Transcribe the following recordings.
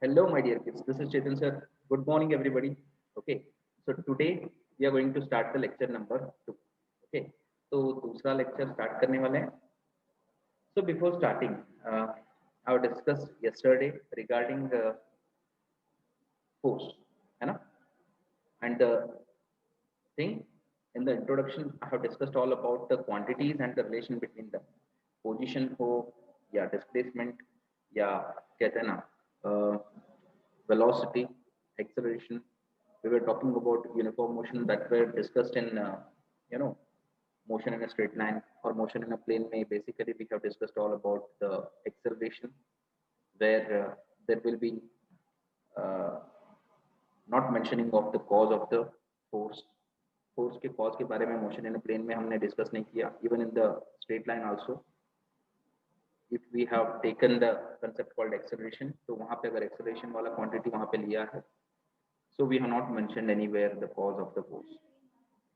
Hello, my dear kids. This is Chetan sir. Good morning, everybody. Okay. So today we are going to start the lecture number 2. Okay. तो दूसरा lecture start करने वाले हैं. So before starting, I discussed yesterday regarding force, है ना? And the thing in the introduction, I have discussed all about the quantities and the relation between them. Position हो या displacement या कहते हैं ना velocity, acceleration. We were talking about uniform motion that were discussed in you know motion in a straight line or motion in a plane. May basically we have discussed all about the acceleration, where there will be uh, not mentioning of the cause of the force. Force के cause के बारे में motion in a plane में हमने discuss नहीं किया. Even in the straight line also, if we have taken the concept called acceleration, तो वहाँ पे अगर acceleration वाला quantity वहाँ पे लिया है, so we have not mentioned anywhere the cause of the force.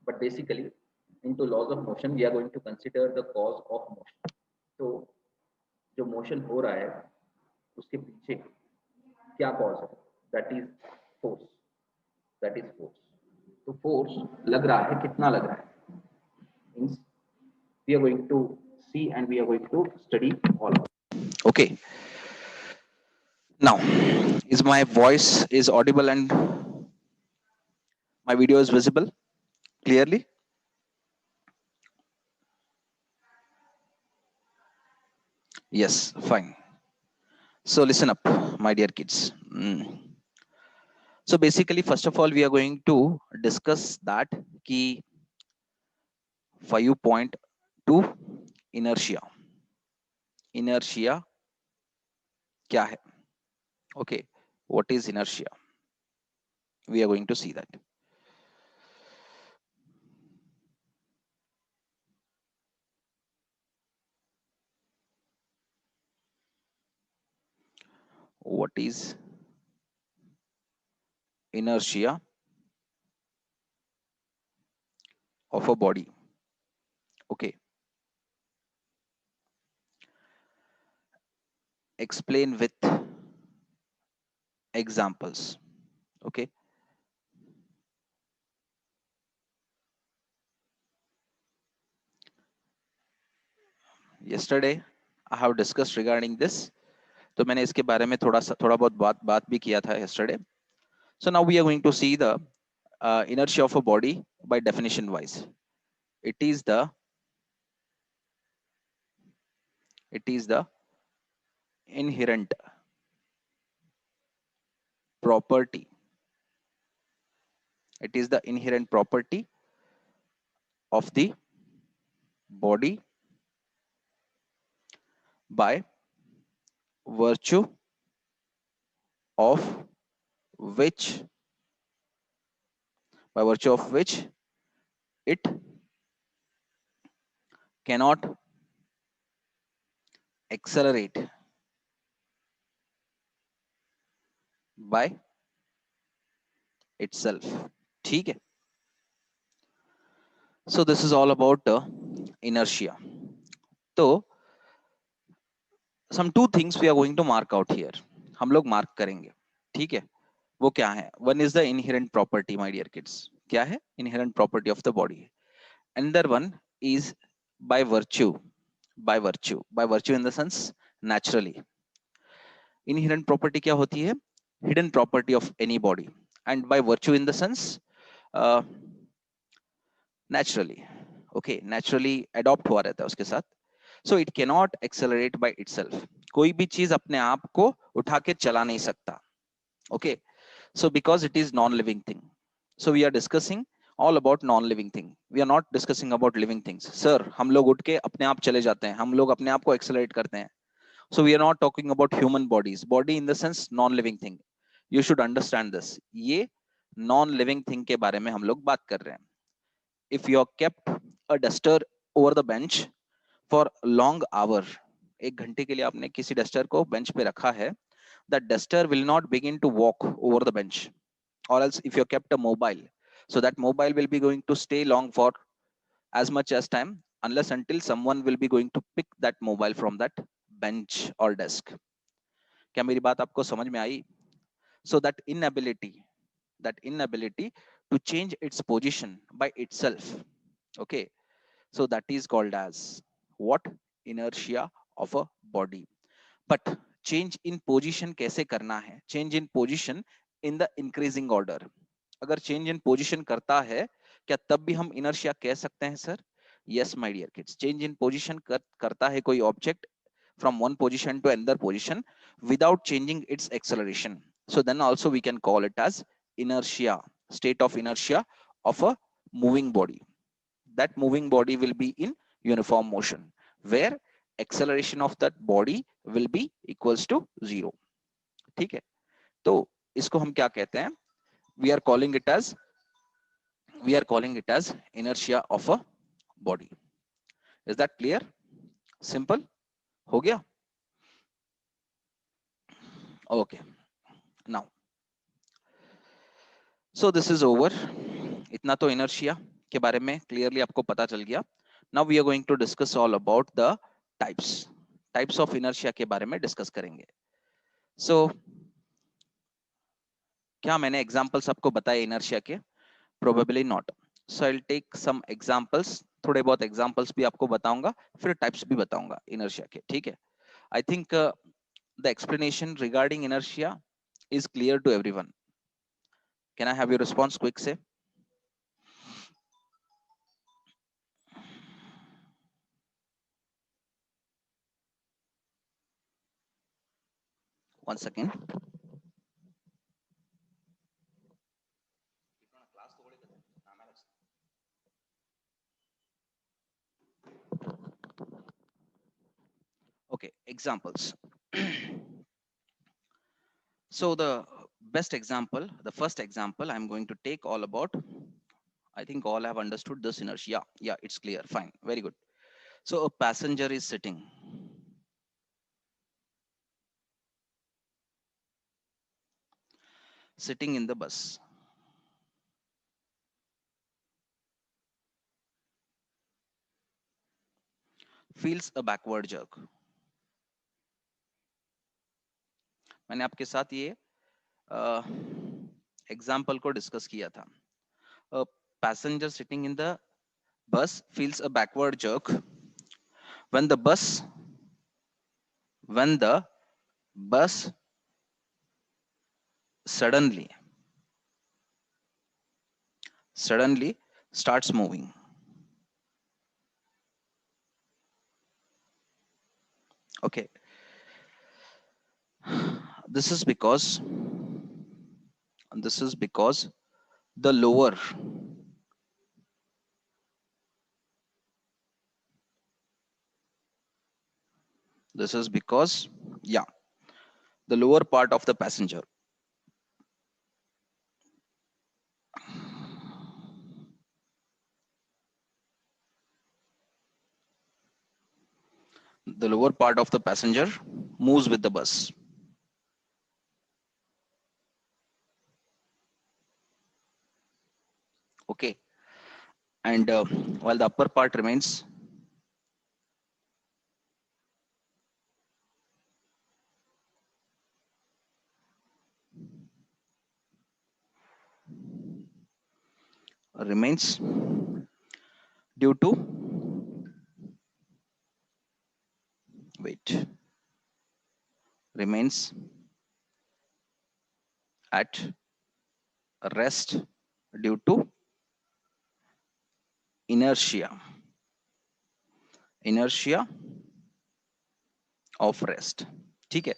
But basically, into laws of motion, we are going to consider the cause of motion. तो जो motion हो रहा है, उसके पीछे क्या cause है? That is force. That is force. तो force लग रहा है, कितना लग रहा है? Means we are going to see and we are going to study all of it. Okay. Now, is my voice is audible and my video is visible clearly? Yes, fine. So listen up, my dear kids. So basically, first of all, we are going to discuss that key 5.2 inertia. Inertia क्या है? Okay, what is inertia? We are going to see that. What is inertia of a body? Okay. Explain with examples. Okay. Yesterday, I have discussed regarding this. तो मैंने इसके बारे में थोड़ा बहुत बात भी किया था yesterday. So now we are going to see the inertia of a body by definition wise. It is the inherent property. It is the inherent property of the body by virtue of which it cannot accelerate by itself. ठीक है? So this is all about inertia. तो some two things we are going to mark out here. हम लोग mark करेंगे. ठीक है? वो क्या है? One is the inherent property, my dear kids. क्या है? Inherent property of the body. Another one is by virtue. By virtue in the sense naturally. Inherent property क्या होती है? Hidden property of any body. And by virtue in the sense naturally. Okay, naturally adopt हुआ रहता है उसके साथ. So it cannot accelerate by itself. कोई भी चीज अपने आप को उठा के चला नहीं सकता. Okay, so because it is non-living thing. So we are discussing all about non-living thing. We are not discussing about living things. Sir, हम लोग उठ के अपने आप चले जाते हैं, हम लोग अपने आप को accelerate करते हैं. So we are not talking about human bodies. Body in the sense non-living thing. You should understand this. ये non-living thing के बारे में हम लोग बात कर रहे हैं. If you have kept a duster over the bench for long hour, एक घंटे के लिए आपने किसी डस्टर को बेंच पे रखा है, that duster will not begin to walk over the bench. Or else if you have kept a mobile, so that mobile will be going to stay long for as much as time unless until someone will be going to pick that mobile from that bench or desk. क्या मेरी बात आपको समझ में आई? So that inability to change its position by itself. Okay, so that is called as what? Inertia of a body. But change in position कैसे करना है? Change in position in the increasing order. अगर change in position करता है, क्या तब भी हम इनर्शिया कह सकते हैं sir? Yes my dear kids, change in position करता है कोई object from one position to another position without changing its acceleration, so then also we can call it as inertia, state of inertia of a moving body. That moving body will be in uniform motion where acceleration of that body will be equals to 0. ठीक है, तो इसको हम क्या कहते हैं? we are calling it as inertia of a body. Is that clear? Simple हो गया? Okay, now so this is over. इतना तो inertia के बारे में clearly आपको पता चल गया. Now we are going to discuss all about the types of inertia के बारे में discuss करेंगे. So क्या मैंने examples आपको बताए inertia के? Probably not. So I'll take some examples. थोड़े बहुत examples भी आपको बताऊंगा, फिर types भी बताऊंगा inertia के. ठीक है? I think the explanation regarding inertia is clear to everyone. Can I have your response quick say? One second. Okay, examples. So the best example, the first example I'm going to take all about, I think all have understood this inertia. Yeah, it's clear. Fine. Very good. So a passenger is sitting in the bus. Feels a backward jerk. मैंने आपके साथ ये example को discuss किया था. A passenger sitting in the bus feels a backward jerk when the bus suddenly starts moving. Okay, this is because the lower this is because yeah, the lower part of the passenger moves with the bus. Okay, and while the upper part remains due to wait remains at rest due to inertia of rest. ठीक है,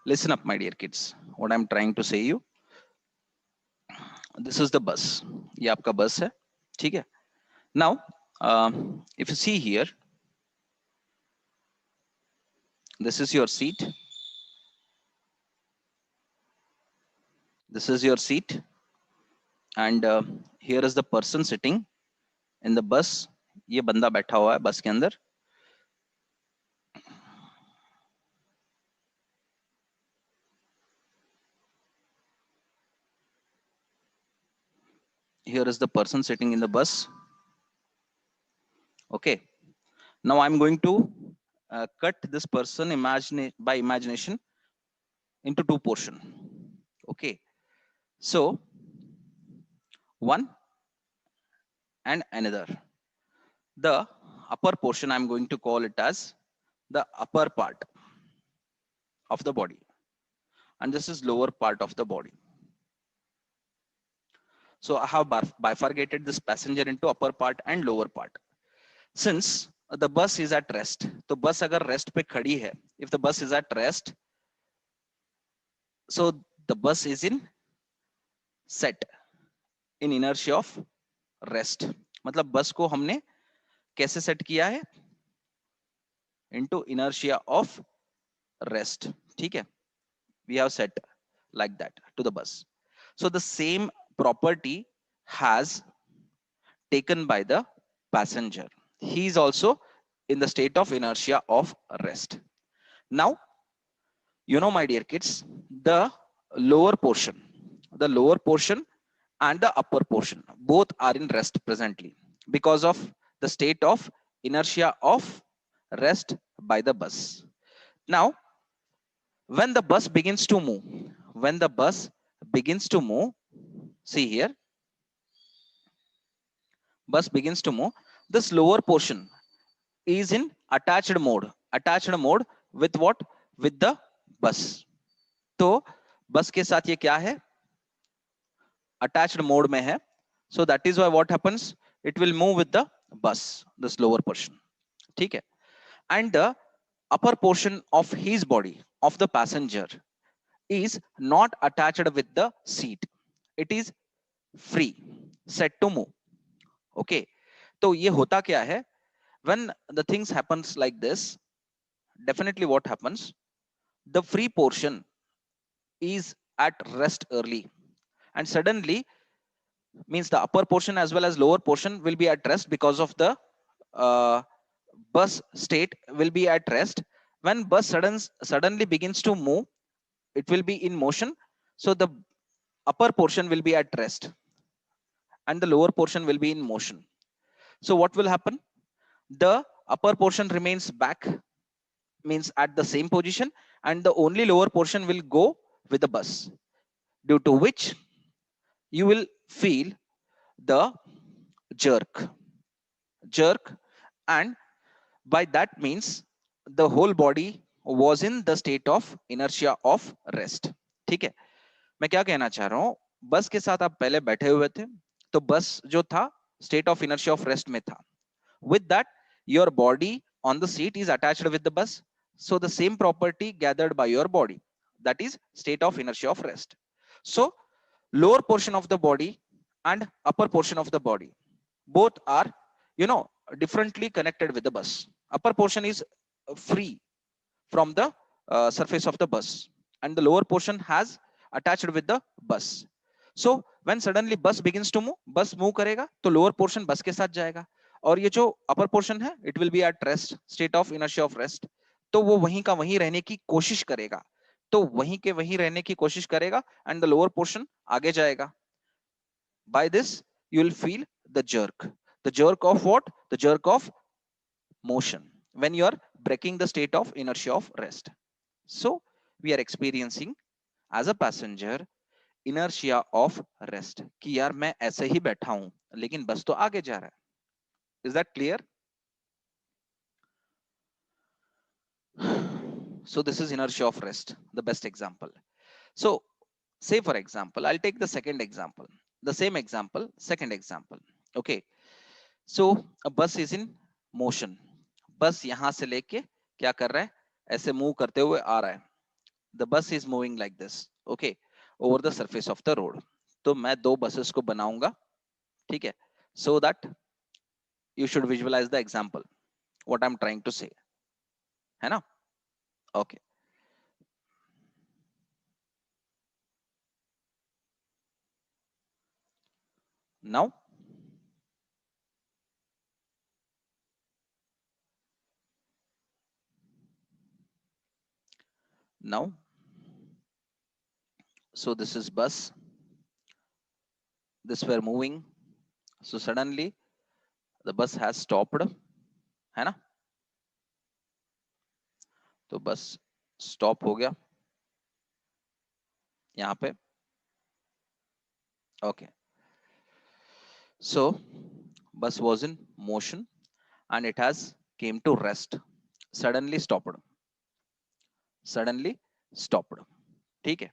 listen up my dear kids, what I'm trying to say you, this is the bus. ये आपका बस है. ठीक है, now if you see here, this is your seat, and here is the person sitting in the bus. ये बंदा बैठा हुआ है बस के अंदर. Here is the person sitting in the bus. Okay, now I'm going to cut this person by imagination into two portions. Okay, so one and another. The upper portion, I'm going to call it as the upper part of the body, and this is lower part of the body. So I have bifurcated this passenger into upper part and lower part. Since the bus is at rest, तो बस अगर rest पे खड़ी है, if the bus is at rest, so the bus is in set in inertia of rest. मतलब बस को हमने कैसे सेट किया है, into inertia of rest. ठीक है, we have set like that to the bus. So the same property has taken by the passenger. He is also in the state of inertia of rest. Now, you know, my dear kids, the lower portion and the upper portion, both are in rest presently because of the state of inertia of rest by the bus. Now, when the bus begins to move, when the bus begins to move, see here, bus begins to move, this lower portion is in attached mode. Attached mode with what? With the bus. तो बस के साथ ये क्या है? Attached mode में है. So that is why what happens? It will move with the bus, this lower portion. ठीक है? And the upper portion of his body, of the passenger, is not attached with the seat. It is free, set to move. Okay. तो ये होता क्या है? When the things happens like this, definitely what happens? The free portion is at rest early, and suddenly means the upper portion as well as lower portion will be at rest because of the uh, bus state will be at rest. When bus suddenly begins to move, it will be in motion, so the upper portion will be at rest and the lower portion will be in motion. So what will happen? The upper portion remains back, means at the same position, and the only lower portion will go with the bus, due to which you will feel the jerk jerk and by that means the whole body was in the state of inertia of rest. ठीक है, मैं क्या कहना चाह रहा हूं, बस के साथ आप पहले बैठे हुए थे, तो बस जो था state of inertia of rest में था. With that, your body on the seat is attached with the bus, so the same property gathered by your body, that is state of inertia of rest. So lower portion of the body and upper portion of the body both are, you know, differently connected with the bus. Upper portion is free from the surface of the bus and the lower portion has attached with the bus. So when suddenly bus begins to move, bus move करेगा तो lower portion बस के साथ जाएगा और ये जो upper portion है it will be at rest, state of inertia of rest. तो वो वहीं का वहीं रहने की कोशिश करेगा, तो वहीं के वहीं रहने की कोशिश करेगा and the lower portion आगे जाएगा. By this you will feel the jerk. The jerk of what? The jerk of motion when you are breaking the state of inertia of rest. So we are experiencing as a passenger inertia of rest कि यार मैं ऐसे ही बैठा हूं लेकिन बस तो आगे जा रहा है. Is that clear? So this is inertia of rest, the best example. So say for example, I'll take the second example, the same example, second example. Okay, so a bus is in motion. बस यहां से लेके क्या कर रहा है, ऐसे move करते हुए आ रहा है. The bus is moving like this, okay, over the surface of the road. तो मैं दो buses को बनाऊंगा, ठीक है, so that you should visualize the example what I'm trying to say, है ना? Okay. Now so this is bus, this were moving, so suddenly the bus has stopped, है ना? तो बस स्टॉप हो गया यहाँ पे Okay, so bus was in motion and it has came to rest. Suddenly stopped. Suddenly stopped. ठीक है.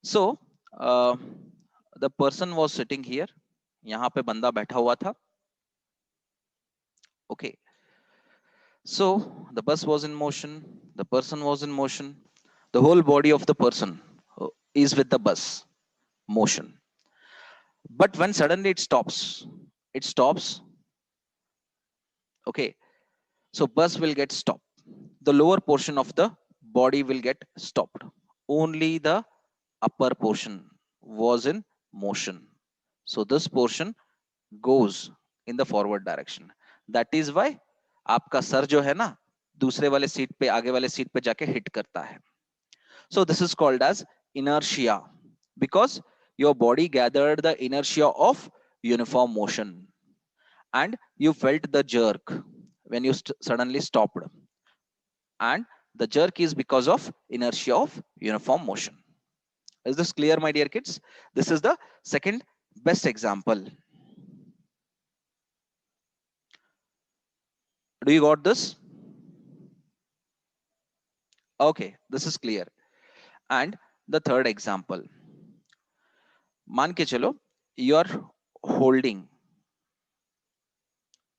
So uh, the person was sitting here. यहाँ पे बंदा बैठा हुआ था. Okay. So the bus was in motion. The person was in motion. The whole body of the person is with the bus motion. But when suddenly it stops. Okay. So bus will get stopped. The lower portion of the body will get stopped. Only the upper portion was in motion. So this portion goes in the forward direction. That is why आपका sir जो है ना दूसरे वाले seat पे आगे वाले seat पे जाके हिट करता है. So this is called as inertia because your body gathered the inertia of uniform motion and you felt the jerk when you suddenly stopped, and the jerk is because of inertia of uniform motion. Is this clear, my dear kids? This is the second best example. Do you got this? Okay, this is clear. And the third example, मान के चलो you are holding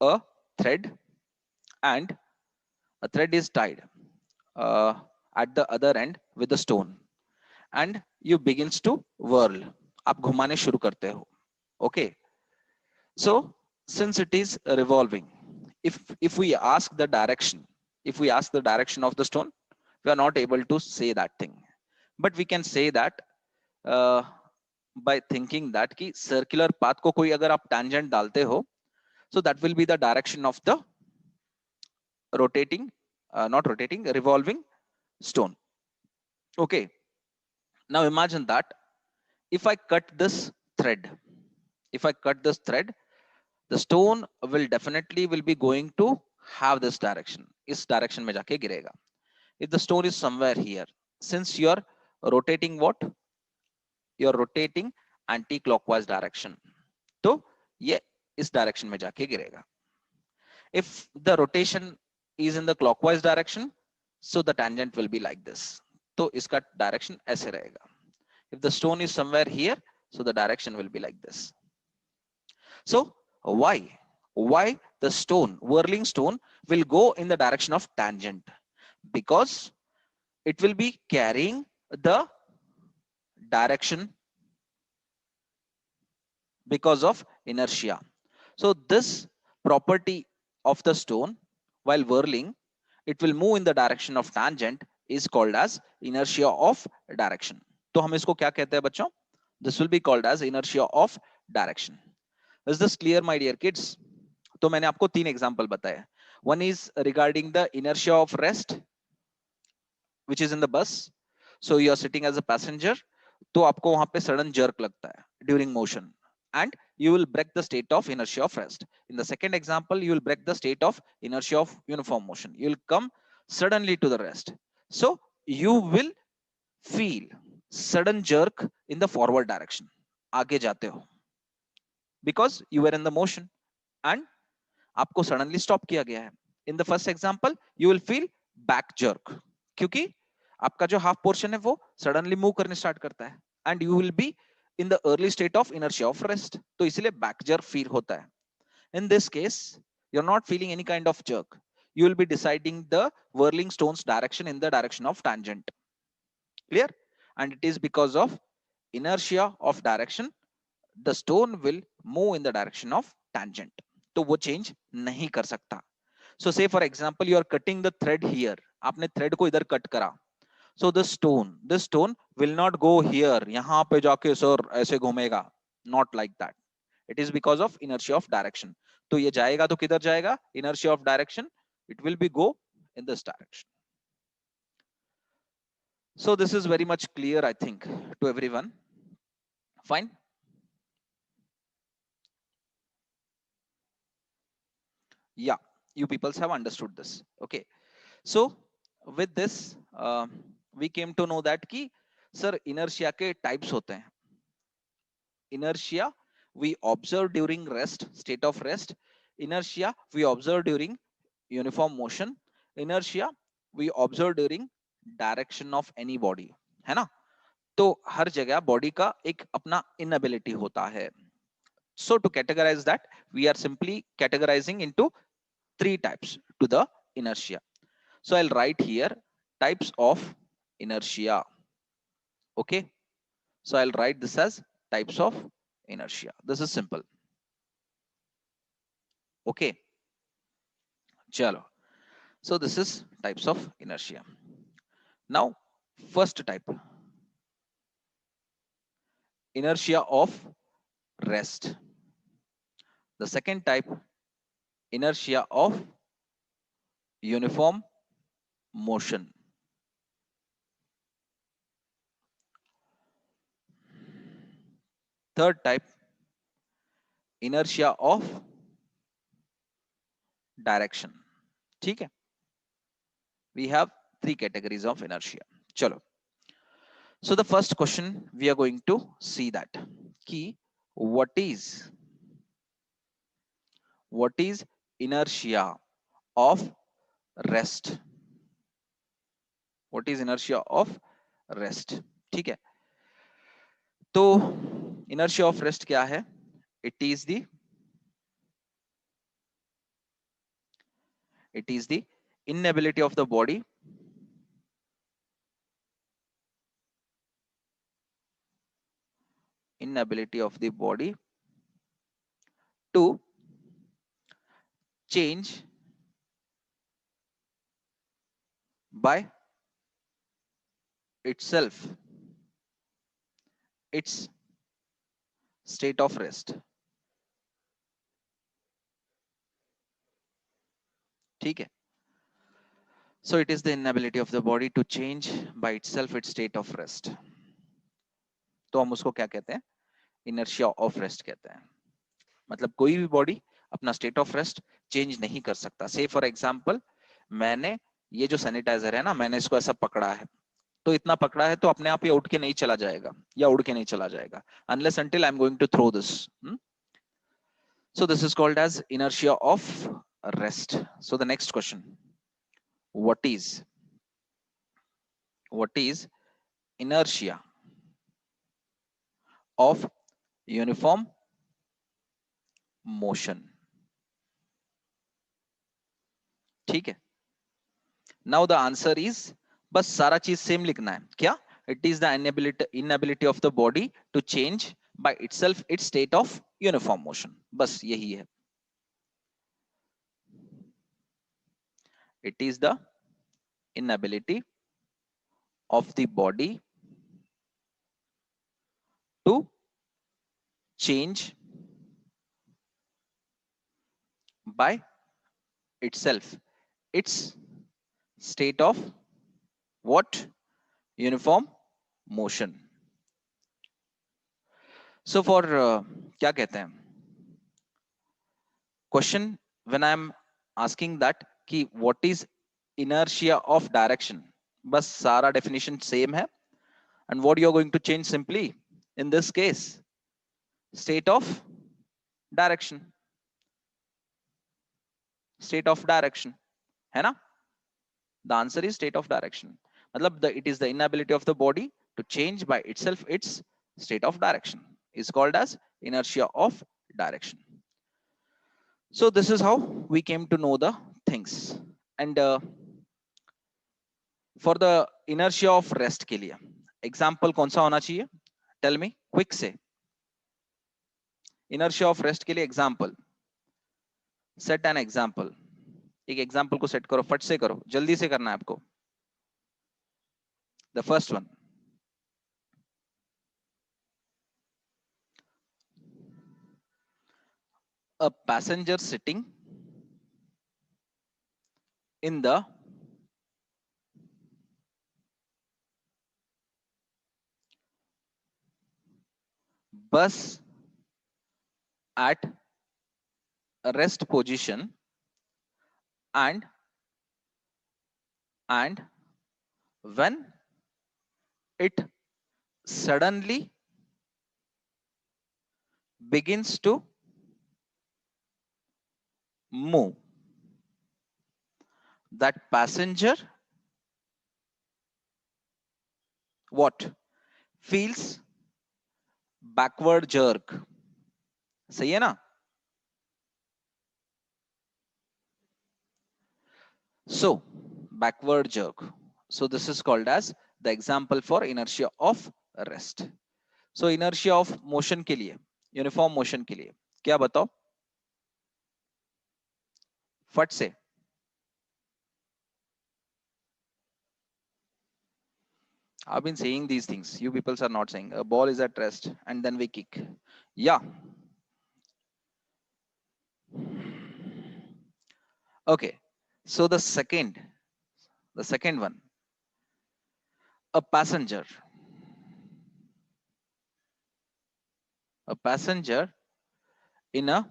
a thread and a thread is tied uh, at the other end with a stone and you begins to whirl. आप घुमाने शुरू करते हो. Okay, so since it is revolving, if we ask the direction, if we ask the direction of the stone, we are not able to say that thing, but we can say that uh, by thinking that कि circular path को कोई अगर आप tangent डालते हो, so that will be the direction of the rotating, not rotating, revolving stone. Okay, now imagine that if I cut this thread, if I cut this thread, the stone will definitely will be going to have this direction. इस direction में जाके गिरेगा. If the stone is somewhere here, since you are rotating what? You are rotating anti-clockwise direction. तो ये इस direction में जाके गिरेगा. If the rotation is in the clockwise direction, so the tangent will be like this. तो इसका direction ऐसे रहेगा. If the stone is somewhere here, so the direction will be like this. So why? Why the stone, whirling stone, will go in the direction of tangent? Because it will be carrying the direction because of inertia. So this property of the stone, while whirling, it will move in the direction of tangent, is called as inertia of direction. तो हम इसको क्या कहते हैं बच्चों? This will be called as inertia of direction. Is this clear, my dear kids? तो मैंने आपको तीन एग्जांपल बताए. One is regarding the inertia of rest, which is in the bus. So you are sitting as a passenger, तो आपको वहां पे sudden jerk लगता है during motion, and you will break the state of inertia of rest. In the second example, you will break the state of inertia of uniform motion. You will come suddenly to the rest. So you will feel sudden jerk in the forward direction. आगे जाते हो because you were in the motion and आपको suddenly stop किया गया है. In the first example, you will feel back jerk क्योंकि आपका जो half portion है वो suddenly move करने start करता है and you will be in the early state of inertia of rest. तो इसलिए back jerk feel होता है. In this case, you're not feeling any kind of jerk. You will be deciding the whirling stone's direction in the direction of tangent. Clear? And it is because of inertia of direction, the stone will move in the direction of tangent. तो वो change नहीं कर सकता. So say for example, you are cutting the thread here. आपने thread को इधर cut करा. So this stone will not go here. यहाँ पे जाके sir ऐसे घूमेगा. Not like that. It is because of inertia of direction. तो ये जाएगा तो किधर जाएगा? Inertia of direction. It will be go in this direction. So this is very much clear, I think, to everyone. Fine. Yeah, you peoples have understood this. Okay. So with this, we came to know that कि sir inertia के types होते हैं. Inertia we observe during rest, state of rest. Inertia we observe during uniform motion. Inertia we observe during direction of any body, है ना. तो हर जगह body का एक अपना इनएबिलिटी होता है. So to categorize that, we are simply categorizing into three types to the inertia. So I'll write here types of inertia. Okay, so I'll write this as types of inertia. This is simple. Okay, chalo. So this is types of inertia. Now first type, inertia of rest. The second type, inertia of uniform motion. Third type, inertia of direction. ठीक है, we have three categories of inertia. Chalo. So the first question we are going to see that key, what is inertia of rest. What is inertia of rest? ठीक है, तो inertia of rest क्या है? It is the inability of the body to change by itself its state of rest. ठीक है, so it is the inability of the body to change by itself its state of rest. तो हम उसको क्या कहते हैं? inertia of rest कहते हैं. मतलब कोई भी बॉडी अपना स्टेट ऑफ रेस्ट चेंज नहीं कर सकता. से फॉर एग्जांपल, मैंने ये जो सैनिटाइजर है ना, मैंने इसको ऐसा पकड़ा है, तो इतना पकड़ा है तो अपने आप ये उठ के नहीं चला जाएगा या उड़ के नहीं चला जाएगा, unless until I'm going to throw this. So this is called as inertia of rest. So the next question, what is inertia of uniform motion? ठीक है, नाउ द आंसर इज, बस सारा चीज सेम लिखना है. क्या? It is the inability of the body to change by itself its state of uniform motion. बस यही है. It is the inability of the body to change by itself its state of what? Uniform motion. So for क्या कहते हैं, question when I am asking that कि what is inertia of direction, बस सारा definition same है. And what you are going to change simply in this case? State of direction. State of direction, है ना? The answer is state of direction. मतलब it is the inability of the body to change by itself its state of direction is called as inertia of direction. So this is how we came to know the things. And for the inertia of rest के लिए example कौन सा होना चाहिए? Tell me quick से. Inertia of rest के लिए example. Set an example. एक एग्जाम्पल को सेट करो, फट से करो, जल्दी से करना है आपको. The first one, a passenger sitting in the bus at a rest position and when it suddenly begins to move, that passenger what feels backward jerk. सही है ना? So backward jerk. So this is called as the example for inertia of rest. So inertia of motion के लिए, uniform motion के लिए क्या बताओ फट से? I've been saying these things. You people are not saying. A ball is at rest and then we kick. Yeah. Okay. So the second one, a passenger in a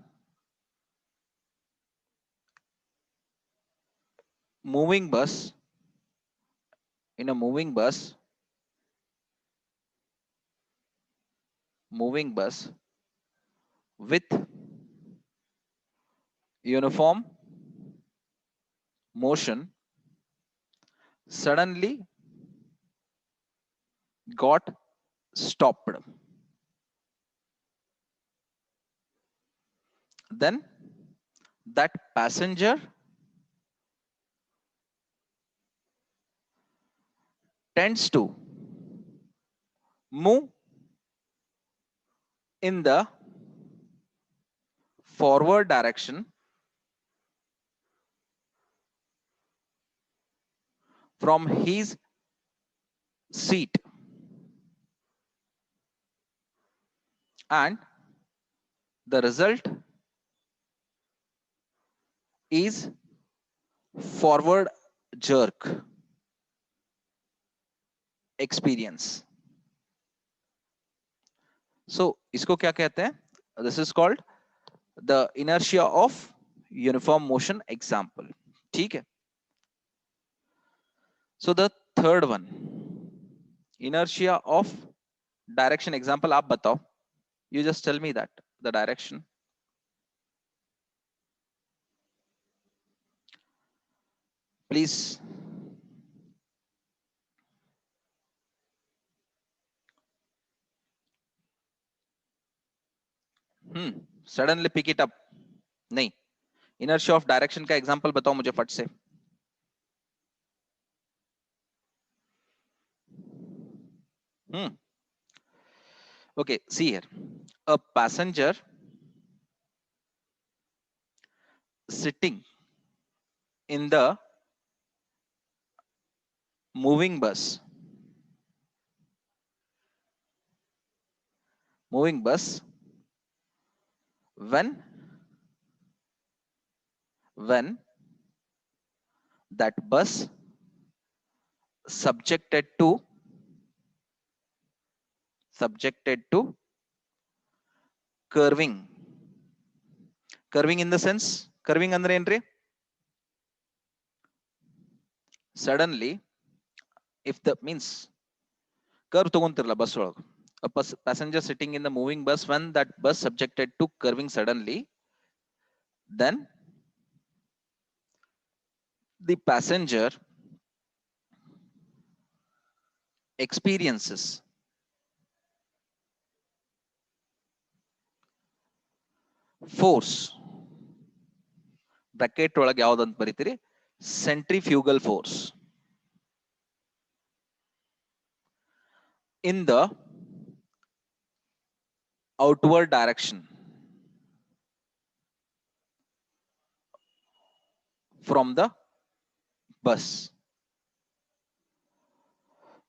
moving bus, with uniform motion suddenly got stopped. Then that passenger tends to move in the forward direction from his seat, and the result is forward jerk experience. So इसको क्या कहते हैं? This is called the inertia of uniform motion example. ठीक है? So the third one, inertia of direction example. आप बताओ. You just tell me that the direction. Please. Suddenly pick it up. नहीं. Inertia of direction का example बताओ मुझे फट से. Okay, see here. A passenger sitting in the moving bus when that bus subjected to curving in the sense curving andre ಏನ್ರಿ? Suddenly if the means curve ತಗೊಂತಿರಲ್ಲ bus ಒಳಗೆ, a passenger sitting in the moving bus when that bus subjected to curving suddenly, then the passenger experiences force bracket ಒಳಗೆ ಯಾವ್ದಂತ ಬರೀತೀರಿ? Centrifugal force in the outward direction from the bus.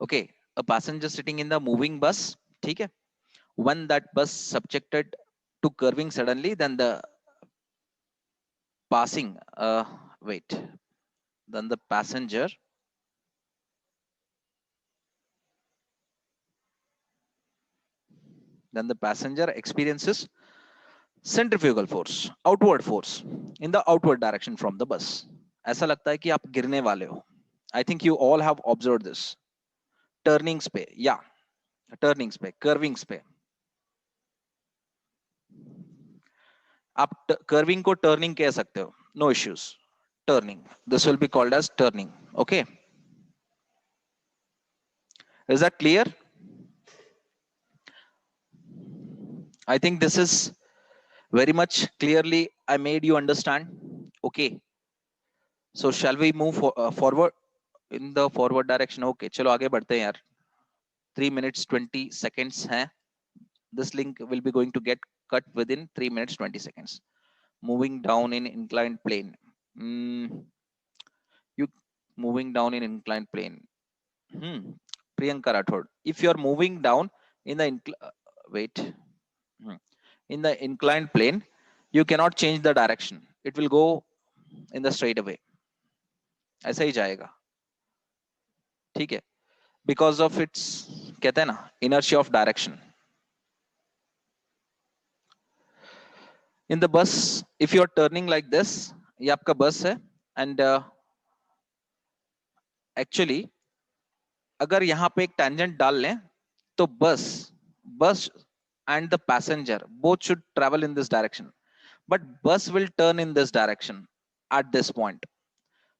Okay, a passenger sitting in the moving bus, ठीक है? When that bus subjected to curving suddenly, then the passing then the passenger experiences centrifugal force, outward force in the outward direction from the bus. ऐसा लगता है कि आप गिरने वाले हो. I think you all have observed this. Turnings पे, yeah, turnings पे, curvings पे. आप कर्विंग को टर्निंग कह सकते हो, no issues, turning, this will be called as turning. Okay, is that clear? I think this is very much clearly I made you understand. Okay, so shall we move forward in the forward direction? Okay, चलो आगे बढ़ते हैं यार. 3 minutes 20 seconds है. This link will be going to get cut within 3 minutes 20 seconds. Moving down in inclined plane. You moving down in inclined plane. Priyanka Rathod, if you are moving down in the wait. In the inclined plane, you cannot change the direction. It will go in the straight away. ऐसा ही जाएगा. ठीक है, because of its कहते हैं ना inertia of direction. In the bus, if you are turning like this, ये आपका बस है, and actually अगर यहाँ पे एक tangent डाल लें तो bus and the passenger both should travel in this direction, but bus will turn in this direction at this point.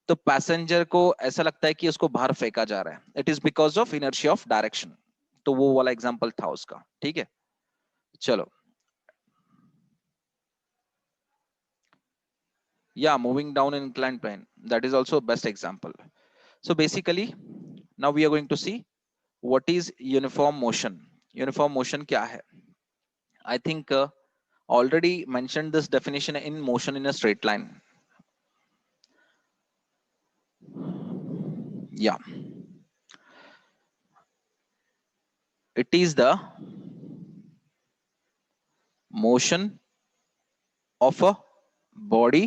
तो पैसेंजर को ऐसा लगता है कि उसको बाहर फेंका जा रहा है. It is because of inertia of direction. तो वो वाला एग्जांपल था उसका. ठीक है, चलो. या moving down in inclined plane, that is also best example. So basically now we are going to see what is uniform motion. Uniform motion क्या है? I think already mentioned this definition in motion in a straight line. Yeah, it is the motion of a body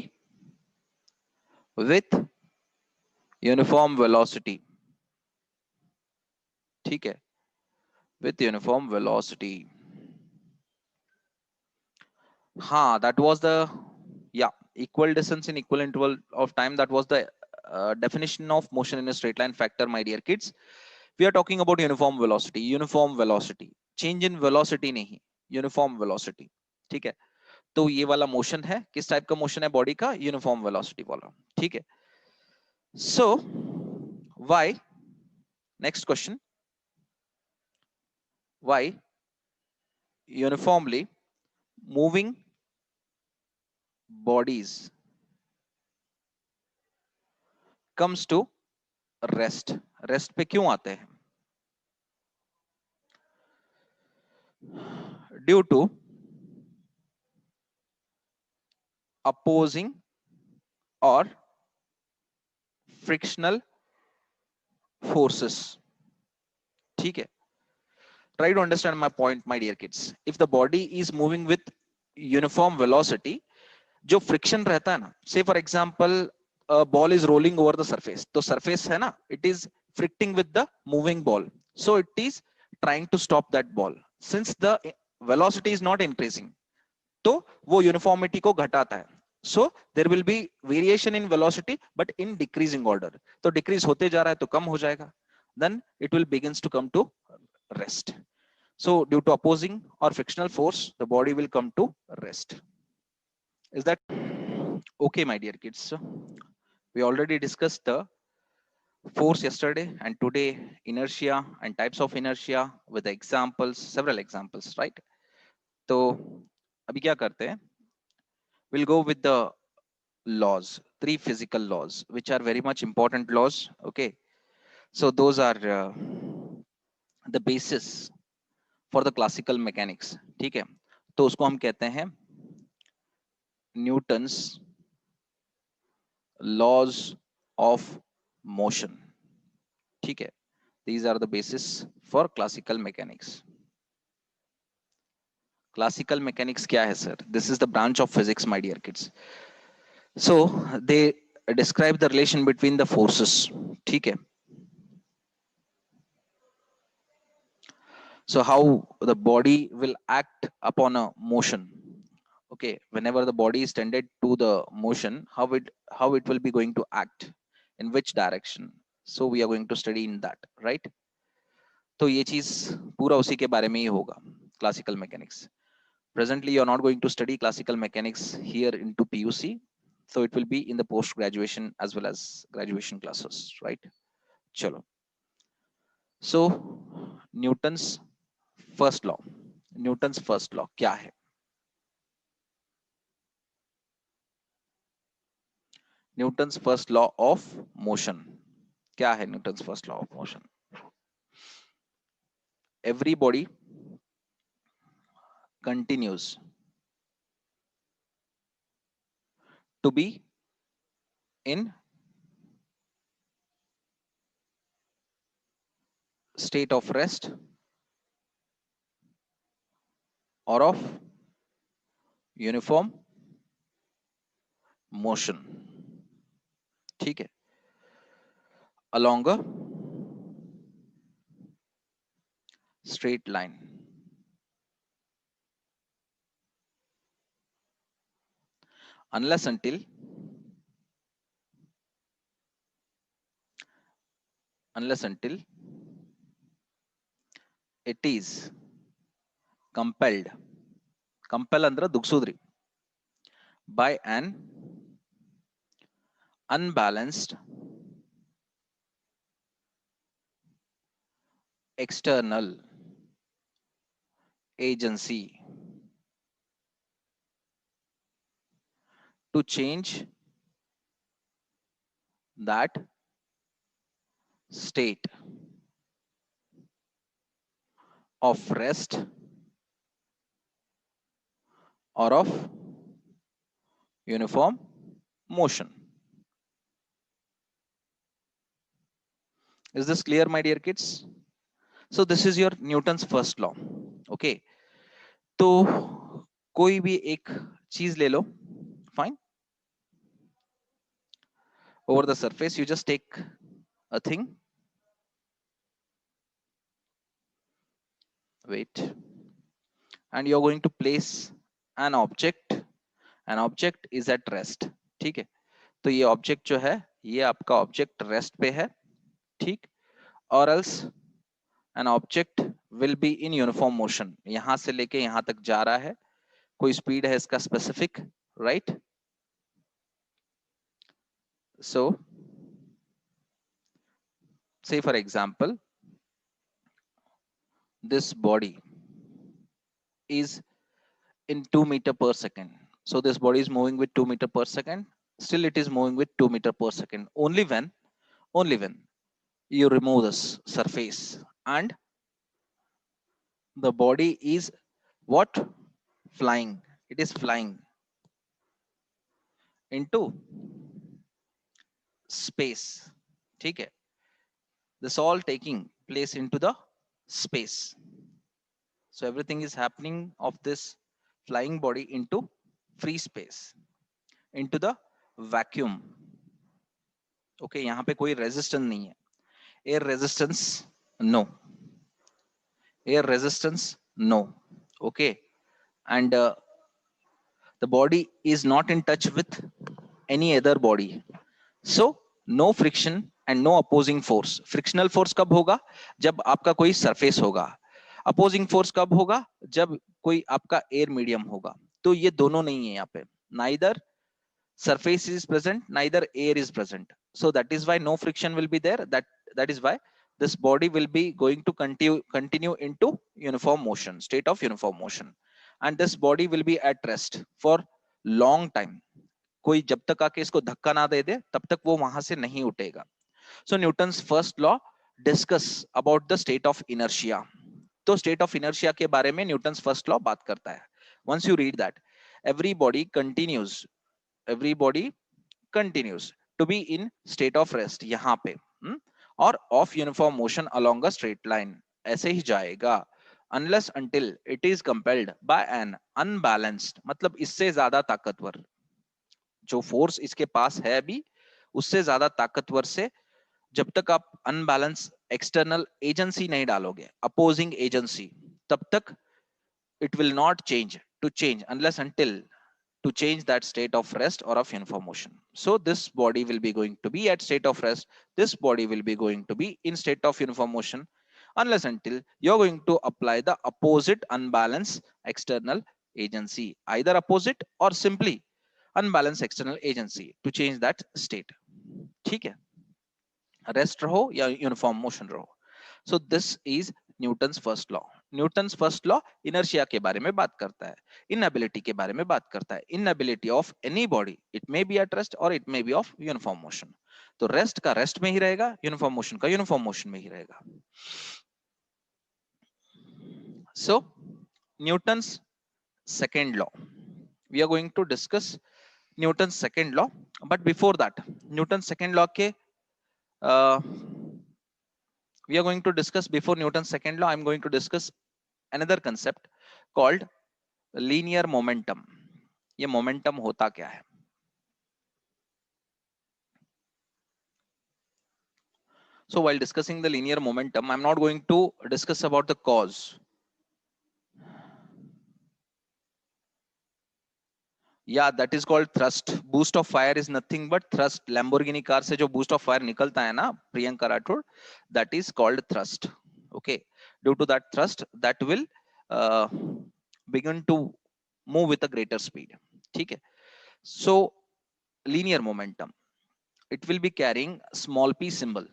with uniform velocity. ठीक है, with uniform velocity. हाँ, that was the, yeah, equal distance in equal interval of time. That was the definition of motion in a straight line factor, my dear kids. We are talking about uniform velocity. Uniform velocity, change in velocity नहीं, uniform velocity. ठीक है, तो ये वाला motion है, किस type का motion है बॉडी का? यूनिफॉर्म वेलोसिटी वाला. ठीक है, so why, next question, why uniformly moving bodies comes to rest? Rest पे क्यों आते हैं? Due to opposing or frictional forces. ठीक है, try to understand my point, my dear kids. If the body is moving with uniform velocity, जो friction रहता है ना, say for example ball is rolling over the surface, तो surface है ना, it is fricting with the moving ball, so it is trying to stop that ball. Since the velocity is not increasing, तो वो uniformity को घटाता है. So there will be variation in velocity but in decreasing order. तो decrease होते जा रहा है तो कम हो जाएगा, then it will begins to come to rest. So due to opposing or frictional force, the body will come to rest. Is that okay, my dear kids? We already discussed the force yesterday, and today inertia and types of inertia with the examples, several examples, right? तो अभी क्या करते हैं? We'll go with the laws, 3 physical laws, which are very much important laws. Okay, so those are the basis for the classical mechanics. ठीक है, तो उसको हम कहते हैं न्यूटन्स laws of motion. ठीक है, these are the basis for classical mechanics. Classical mechanics क्या है sir? This is the branch of physics, my dear kids. So they describe the relation between the forces. ठीक है, so how the body will act upon a motion. Okay, whenever the body is tended to the motion, how it will be going to act, in which direction. So we are going to study in that, right? तो ये चीज पूरा उसी के बारे में ही होगा, classical mechanics. Presently, you're not going to study classical mechanics here into PUC, so it will be in the post graduation as well as graduation classes, right? Chalo. So Newton's first law, Newton's first law क्या है? Newton's first law of motion क्या है? Newton's first law of motion, every body continues to be in state of rest or of uniform motion, ठीक है, along a straight line unless until it is compelled, compel ಅಂದ್ರೆ ದುಗ್ಸುದ್ರಿ, by an unbalanced external agency to change that state of rest or of uniform motion. Is this clear, my dear kids? So this is your Newton's first law. Okay, तो कोई भी एक चीज ले लो, fine. Over the surface, you just take a thing. Wait. And you're going to place an object. An object is at rest. ठीक है, तो ये ऑब्जेक्ट जो है ये आपका ऑब्जेक्ट रेस्ट पे है, ठीक, और else an object will be in uniform motion, यहां से लेके यहां तक जा रहा है, कोई स्पीड है इसका specific, right? So say for example this body is in 2 meter per second, so this body is moving with 2 meter per second, still it is moving with 2 meter per second only when you remove this surface and the body is what? Flying, it is flying into space, ठीक है, this all taking place into the space, so everything is happening of this flying body into free space, into the vacuum. Okay, यहाँ पे कोई resistance नहीं है, air resistance no, air resistance no, okay, and the body is not in touch with any other body, so no friction and no opposing force. Frictional force कब होगा? जब आपका कोई surface होगा. Opposing force कब होगा? जब कोई आपका air medium होगा. तो ये दोनों नहीं है यहाँ पे, neither surface is present, neither air is present, so that is why no friction will be there, that is why this body will be going to continue into uniform motion, state of uniform motion, and this body will be at rest for long time. कोई जब तक आके इसको धक्का ना दे दे तब तक वो वहां से नहीं उठेगा. So Newton's first law discuss about the state of inertia. तो state of inertia के बारे में Newton's first law बात करता है. Once you read that, every body continues to be in state of rest यहाँ पे, और of uniform motion along a straight line, ऐसे ही जाएगा unless until it is compelled by an unbalanced, मतलब इससे ज्यादा ताकतवर, जो फोर्स इसके पास है अभी उससे ज्यादा ताकतवर से, जब तक आप अनबैलेंस एक्सटर्नल एजेंसी नहीं डालोगे, अपोजिंग एजेंसी, तब तक it will not change unless until to change that state of rest or of uniform motion. So this body will be going to be at state of rest, this body will be going to be in state of uniform motion unless until you're going to apply the opposite unbalanced external agency, either opposite or simply unbalanced external agency to change that state. ठीक है, rest रहो या uniform motion रहो. So this is Newton's first law. Newton's first law inertia के बारे में बात करता है, इनएबिलिटी के बारे में बात करता है, inability of any body, it may be at rest और it may be of uniform motion. तो रेस्ट का रेस्ट में ही रहेगा, यूनिफॉर्म मोशन का यूनिफॉर्म मोशन में ही रहेगा. So Newton's second law, we are going to discuss Newton's second law, but before that Newton's second law ke we are going to discuss, before Newton's second law I'm going to discuss another concept called linear momentum. ये momentum होता क्या है? So while discussing the linear momentum, I'm not going to discuss about the cause. Yeah, that is called thrust. Boost of fire is nothing but thrust. Lamborghini car से जो boost of fire निकलता है ना, Priyanka Rathore, that is called thrust. Okay, due to that thrust, that will begin to move with a greater speed. ठीक है. So linear momentum, it will be carrying small p symbol.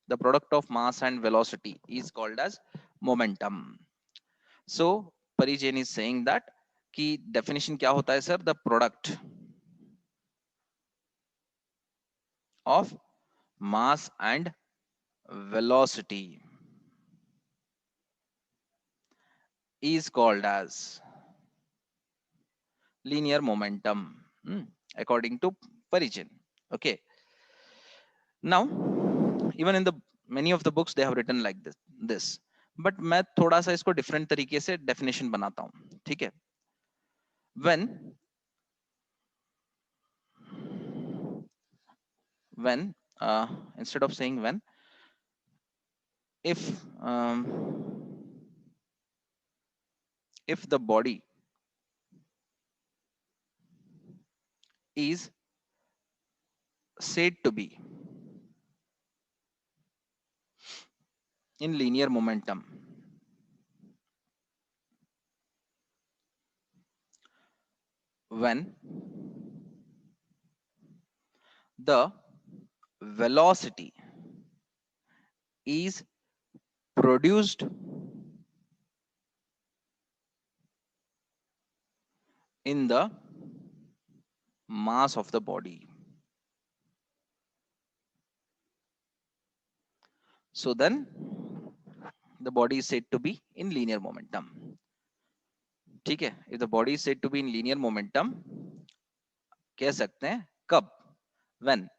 The product of mass and velocity is called as momentum. So Parijain is saying that कि definition क्या होता है sir? The product of mass and velocity is called as linear momentum, according to Parijain. Okay, now even in the many of the books they have written like this, but मैं थोड़ा सा इसको different तरीके से definition बनाता हूं. ठीक है. when instead of saying when, if the body is said to be in linear momentum, when the velocity is produced in the mass of the body, so then the body is said to be in linear momentum. ठीक है. if the body is said to be in linear momentum, कह सकते हैं कब? when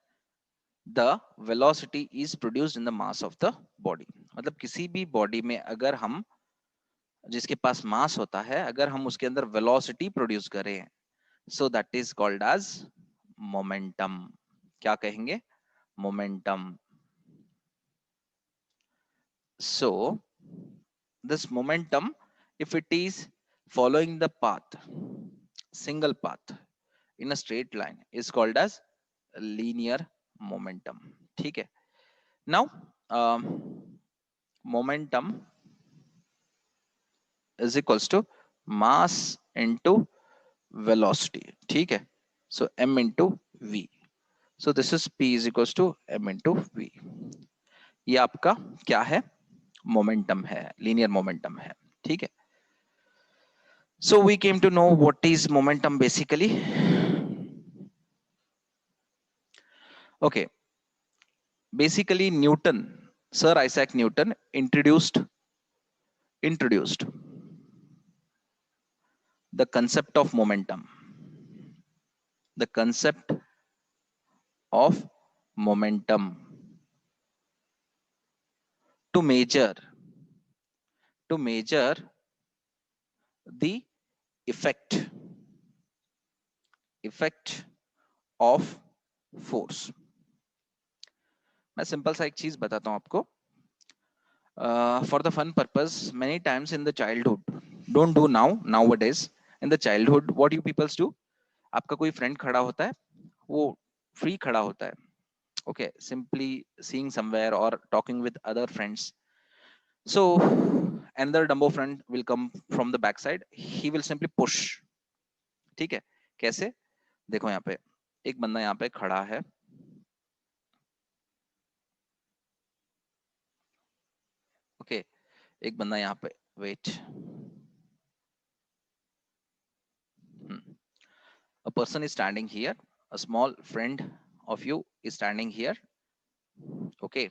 the velocity is produced in the mass of the body. मतलब किसी भी body में अगर हम, जिसके पास मास होता है, अगर हम उसके अंदर वेलोसिटी प्रोड्यूस करें, so that is called as momentum. क्या कहेंगे? momentum. So this momentum, if it is following the path, single path in a straight line, is called as linear momentum. ठीक है. Now momentum is equals to mass into velocity. ठीक है. So m into v. So this is p is equals to m into v. ये आपका क्या है? Momentum है, linear momentum है. ठीक है. So we came to know what is momentum basically. Okay, basically Newton, Sir Isaac Newton introduced the concept of momentum. The concept of momentum to measure the effect of force. मैं simple सा एक चीज बताता हूं आपको. For the fun purpose, many times in the childhood, don't do nowadays, in the childhood what you people do, आपका कोई friend खड़ा होता है, वो फ्री खड़ा होता है, okay, simply seeing somewhere or talking with other friends. So another Dumbo friend will come from the backside, he will simply push. ठीक है, कैसे? देखो यहाँ पे एक बंदा यहाँ पे खड़ा है, ओके, एक बंदा यहाँ पे, wait, a person is standing here, a small friend of you is standing here, okay,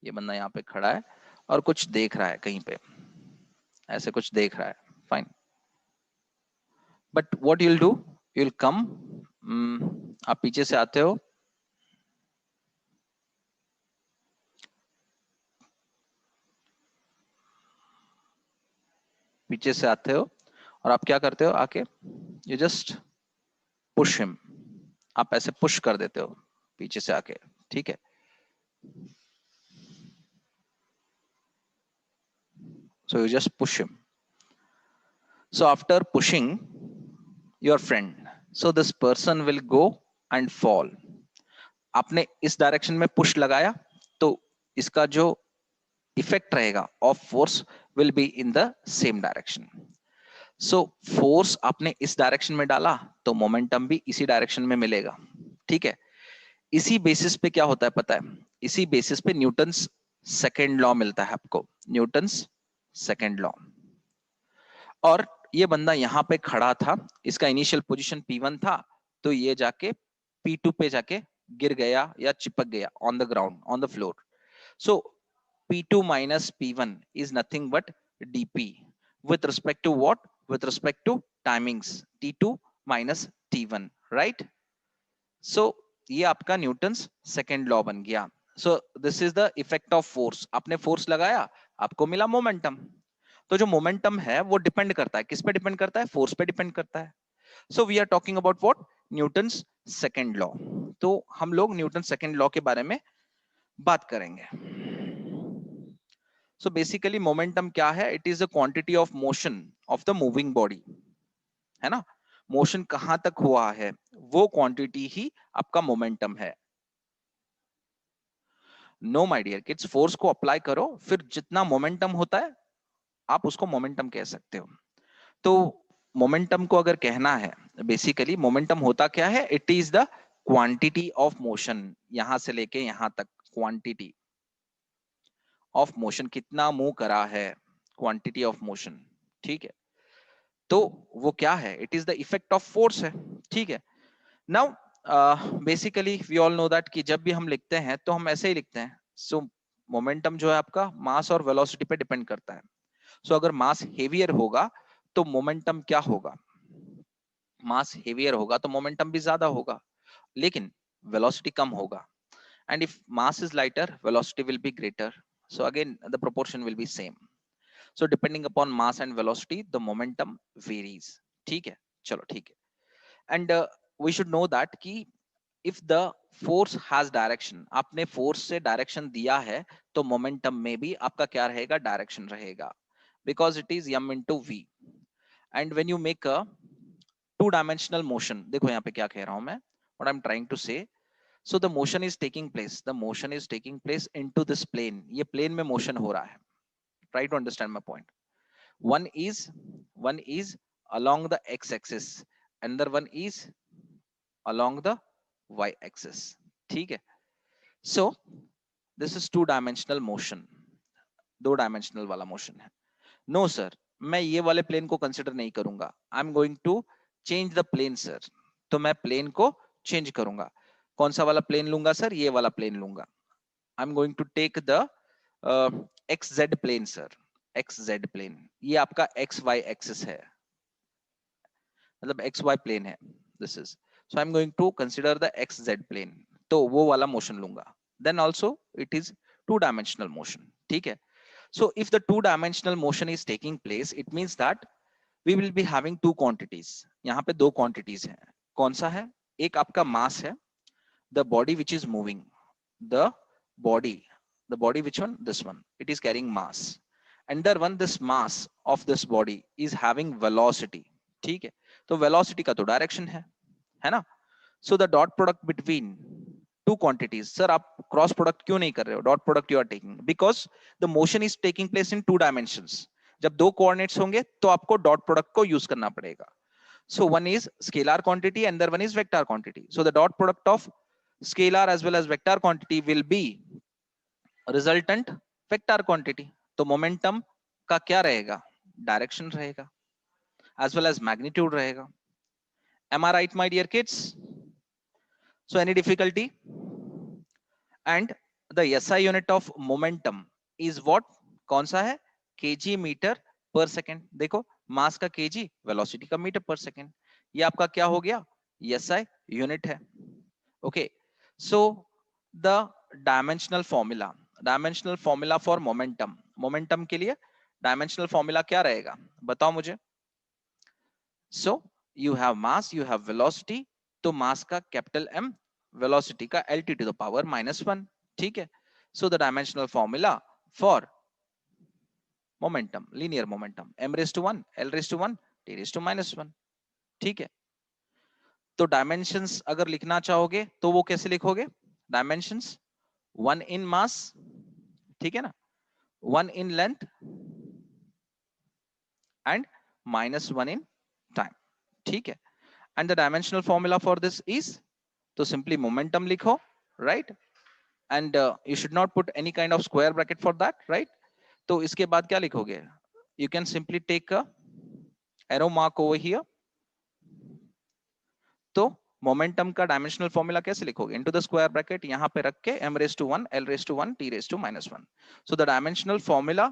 ये बंदा यहाँ पे खड़ा है और कुछ देख रहा है कहीं पे, ऐसे कुछ देख रहा है, fine, but what you will do, you will come, आप पीछे से आते हो, पीछे से आते हो और आप क्या करते हो, आके यू जस्ट पुश हिम, आप ऐसे पुश कर देते हो पीछे से आके, ठीक है, so you just push him. So after pushing your friend, so this person will go and fall. आपने इस डायरेक्शन में पुश लगाया तो इसका जो इफेक्ट रहेगा of force will be in the same direction. So force आपने इस डायरेक्शन में डाला तो मोमेंटम भी इसी डायरेक्शन में मिलेगा, ठीक है. इसी बेसिस पे क्या होता है पता है, इसी बेसिस पे न्यूटन्स सेकेंड लॉ मिलता है आपको, न्यूटन्स सेकेंड लॉ. और ये बंदा यहाँ पे खड़ा था, इसका इनिशियल पोजीशन P1 था, तो ये जाके P2 पे जाके गिर गया या चिपक गया on the ground, on the floor. So P2 minus P1 is nothing but dP with respect to what, with respect to timings T2 minus T1, right? So ये आपका न्यूटन्स सेकेंड लॉ बन गया. So this is the effect of force. आपने force लगाया, आपको मिला momentum. तो जो मोमेंटम है वो डिपेंड करता है, किस पे डिपेंड करता है, फोर्स पे डिपेंड करता है. So we are talking about what, Newton's second law. तो हम लोग न्यूटन सेकेंड लॉ के बारे में बात करेंगे. सो बेसिकली मोमेंटम क्या है, it is the quantity of motion of the moving body, है ना. मोशन कहां तक हुआ है वो क्वांटिटी ही आपका मोमेंटम है. No my dear kids, force को अप्लाई करो, फिर जितना मोमेंटम होता है आप उसको मोमेंटम कह सकते हो. तो मोमेंटम को अगर कहना है, बेसिकली मोमेंटम होता क्या है, it is the quantity of motion, यहां से लेके यहां तक क्वांटिटी ऑफ मोशन, कितना मूव करा है, क्वांटिटी ऑफ मोशन, ठीक है. तो वो क्या है, it is the effect of force है, ठीक है. Now basically we all know that कि जब भी हम लिखते हैं तो हम ऐसे ही लिखते हैं. सो मोमेंटम जो है आपका मास और वेलोसिटी पे डिपेंड करता है. सो अगर मास हेवियर होगा तो मोमेंटम क्या होगा, मास हेवियर होगा तो मोमेंटम भी ज्यादा होगा, लेकिन वेलोसिटी कम होगा. And if mass is lighter, velocity will be greater. So again the proportion will be same. So depending upon mass and velocity the momentum varies, ठीक है. चलो ठीक है. And we should know that कि if the force has direction, आपने force से direction दिया है तो मोमेंटम में भी आपका क्या रहेगा, डायरेक्शन रहेगा, because it is m into v. And when you make a two dimensional motion, देखो यहाँ पे क्या कह रहा हूं मैं, what I am trying to say. So the motion is taking place, the motion is taking place into this plane, ये plane में मोशन हो रहा है. Try to understand my point. one is along the x axis, another one is along the y axis, ठीक है. so this is two dimensional motion, दो dimensional वाला मोशन है. नो सर, मैं ये वाले प्लेन को कंसिडर नहीं करूंगा, I am going to change the plane sir. तो मैं प्लेन को चेंज करूंगा. कौन सा वाला प्लेन लूंगा सर, ये वाला प्लेन लूंगा. I am going to take the X Z plane sir, X Z plane, ये आपका एक्स वाई एक्सिस है, मतलब एक्स वाई प्लेन है this is. So I am going to consider the X Z plane, तो वो वाला motion लूंगा. Then also it is two dimensional motion, ठीक है. So if the two dimensional motion is taking place, it means that we will be having two quantities. यहाँ पे दो quantities हैं. कौन सा है, एक आपका mass है, the body which is moving, the body which one, this one, it is carrying mass. And the one, this mass of this body is having velocity, ठीक है. तो velocity का तो direction है ना. So the dot product between two quantities, sir आप cross product क्यों नहीं कर रहे हो, dot product you are taking, because the motion is taking place in 2 dimensions. जब 2 कोऑर्डिनेट्स होंगे तो आपको डॉट प्रोडक्ट को यूज करना पड़ेगा। So one is scalar quantity and other one is vector quantity. So the dot product of scalar as well as vector quantity will be resultant vector quantity. तो momentum का क्या रहेगा, direction रहेगा as well as magnitude rahega. Am I right, my dear kids? So any difficulty? And the SI unit of momentum is what? कौन सा है? kg metre पर second. देखो मास का kg, वेलोसिटी का मीटर पर सेकेंड, ये आपका क्या हो गया? SI यूनिट है। Okay, so the dimensional formula for momentum, momentum के लिए डायमेंशनल फॉर्मूला क्या रहेगा, बताओ मुझे। So you have mass, you have velocity, तो mass का कैपिटल M, velocity का LT to the power -1, ठीक है। So the dimensional formula for momentum, linear momentum, m raised to 1, l raised to 1, t raised to -1, ठीक है। तो dimensions अगर लिखना चाहोगे तो वो कैसे लिखोगे, डायमेंशंस 1 in mass, ठीक है ना, 1 in length and -1 in time, ठीक है। And the dimensional formula for this is, तो simply momentum लिखो, right? And you should not put any kind of square bracket for that, right? तो इसके बाद क्या लिखोगे, you can simply take a arrow mark over here. तो momentum का dimensional formula कैसे लिखोगे, इनटू द स्क्वायर ब्रैकेट यहां पे रख के m raised to 1, l raised to 1, t raised to -1. So the dimensional formula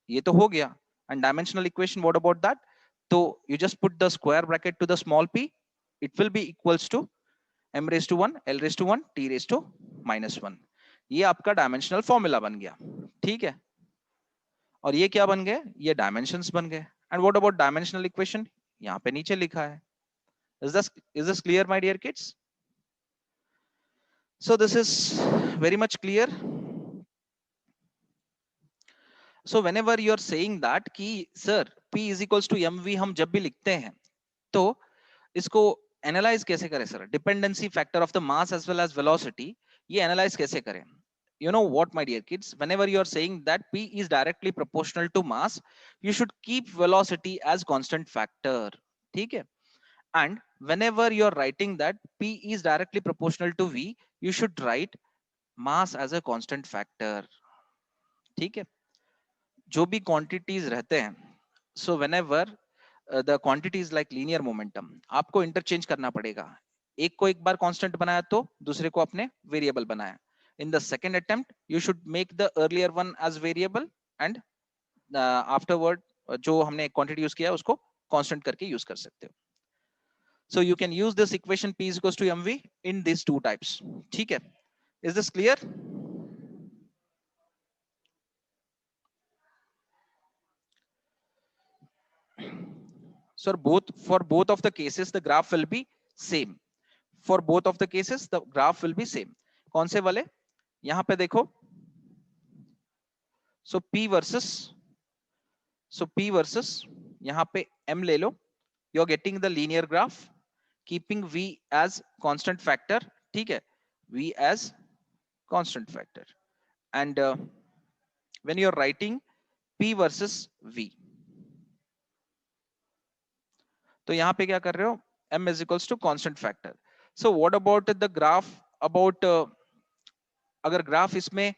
ये तो हो गया, and dimensional equation what about that? तो you just put the square bracket to the small p, it will be equals to m raised to 1, l raised to 1, t raised to -1. ये आपका dimensional formula बन गया, ठीक है। और ये क्या बन गए, ये डायमेंशंस बन गए। And what about dimensional equation, यहाँ पे नीचे लिखा है। Is this clear, my dear kids? So this is very much clear. So whenever you are saying that कि sir P is equals to mv हम जब भी लिखते हैं तो इसको एनालाइज कैसे करें sir, dependency factor of the mass as well as velocity, ये एनालाइज कैसे करें? You know what, my dear kids, whenever you are saying that P is directly proportional to mass, you should keep velocity as constant factor, ठीक है। And whenever you are writing that P is directly proportional to V, you should write mass as a constant factor, ठीक है। जो भी quantities रहते हैं, so whenever the quantities like linear momentum, आपको interchange करना पड़ेगा। एक को एक बार कांस्टेंट बनाया तो दूसरे को अपने वेरिएबल बनाया। In the second attempt, you should make the earlier one as variable and afterward जो हमने quantity यूज किया उसको constant करके यूज कर सकते हो। So you can use this equation P is equals to mv in these two types, ठीक है। Is this clear? So for both of the cases the graph will be same. For both of the cases the graph will be same. कौन से वाले, यहां पे देखो, so P versus यहां पे M ले लो, you are getting the linear graph keeping V as constant factor, ठीक है, V as constant factor. And when you are writing P versus V, तो यहां पे क्या कर रहे हो, M is equals to constant factor. So what about the graph, about अगर ग्राफ इसमें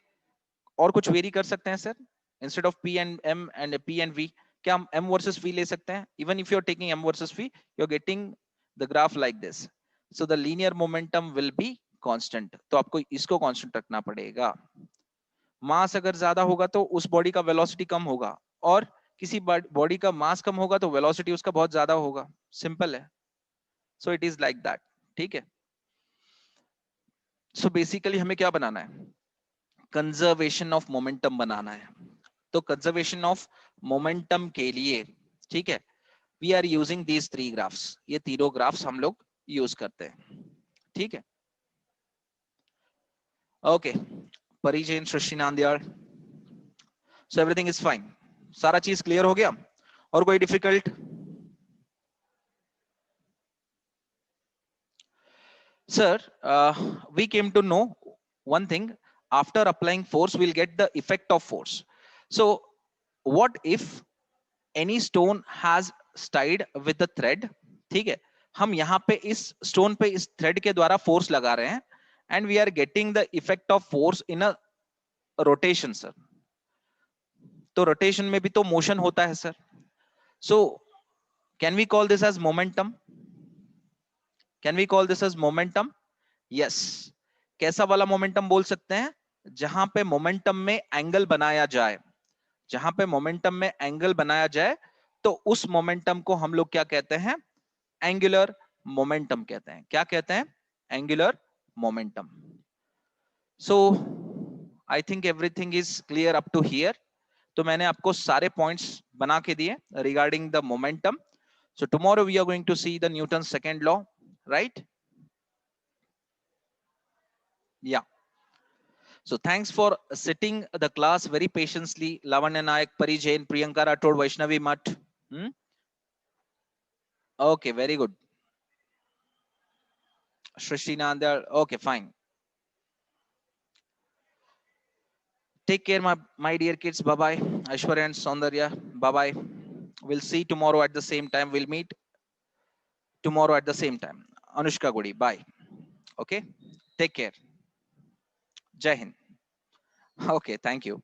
और कुछ वेरी कर सकते हैं sir, instead of P and M and P and V, क्या हम M versus V ले सकते हैं? Even if you are taking M versus V, you are getting the graph like this. So the linear momentum will be constant. तो आपको इसको constant रखना पड़ेगा। मास अगर ज्यादा होगा तो उस बॉडी का वेलोसिटी कम होगा, और किसी बॉडी का मास कम होगा तो वेलोसिटी उसका बहुत ज्यादा होगा, सिंपल है। So it is like that, ठीक है। सो बेसिकली हमें क्या बनाना है, कंजर्वेशन ऑफ मोमेंटम बनाना है। तो कंजर्वेशन ऑफ मोमेंटम के लिए, ठीक है, we are using these 3 graphs, ये तीनों ग्राफ्स हम लोग यूज करते हैं, ठीक है। ओके, परिजन सृष्टि नांदियाल, सो एवरीथिंग इज फाइन, सारा चीज क्लियर हो गया, और कोई difficult? Sir, we came to know one thing. After applying force, we'll get the effect of force. So what if any stone has tied with the thread? ठीक है, हम यहाँ पे इस स्टोन पे इस थ्रेड के द्वारा फोर्स लगा रहे हैं, and we are getting the effect of force in a rotation sir. तो रोटेशन में भी तो मोशन होता है sir. So can we call this as momentum? Can we call this as momentum? Yes. कैसा वाला मोमेंटम बोल सकते हैं? जहां पे मोमेंटम में एंगल बनाया जाए, जहां पे मोमेंटम में एंगल बनाया जाए, तो उस मोमेंटम को हम लोग क्या कहते हैं? एंगुलर मोमेंटम कहते हैं. क्या कहते हैं? Angular momentum. So I think everything is clear up to here. तो मैंने आपको सारे पॉइंट्स बना के दिए regarding the momentum. So tomorrow we are going to see the Newton's second law, right? Yeah. So thanks for sitting the class very patiently. Lavanya Nayak, Pari Jain, Priyanka Rathod, Vaishnavi Math. Hmm? Okay, very good. Shrishti Nandal. Okay, fine. Take care, my dear kids. Bye bye. Aishwarya and Saundarya. Bye bye. We'll see tomorrow at the same time. We'll meet tomorrow at the same time. Anushka Gudi. Bye. Okay. Take care. Jai Hind. Okay. Thank you.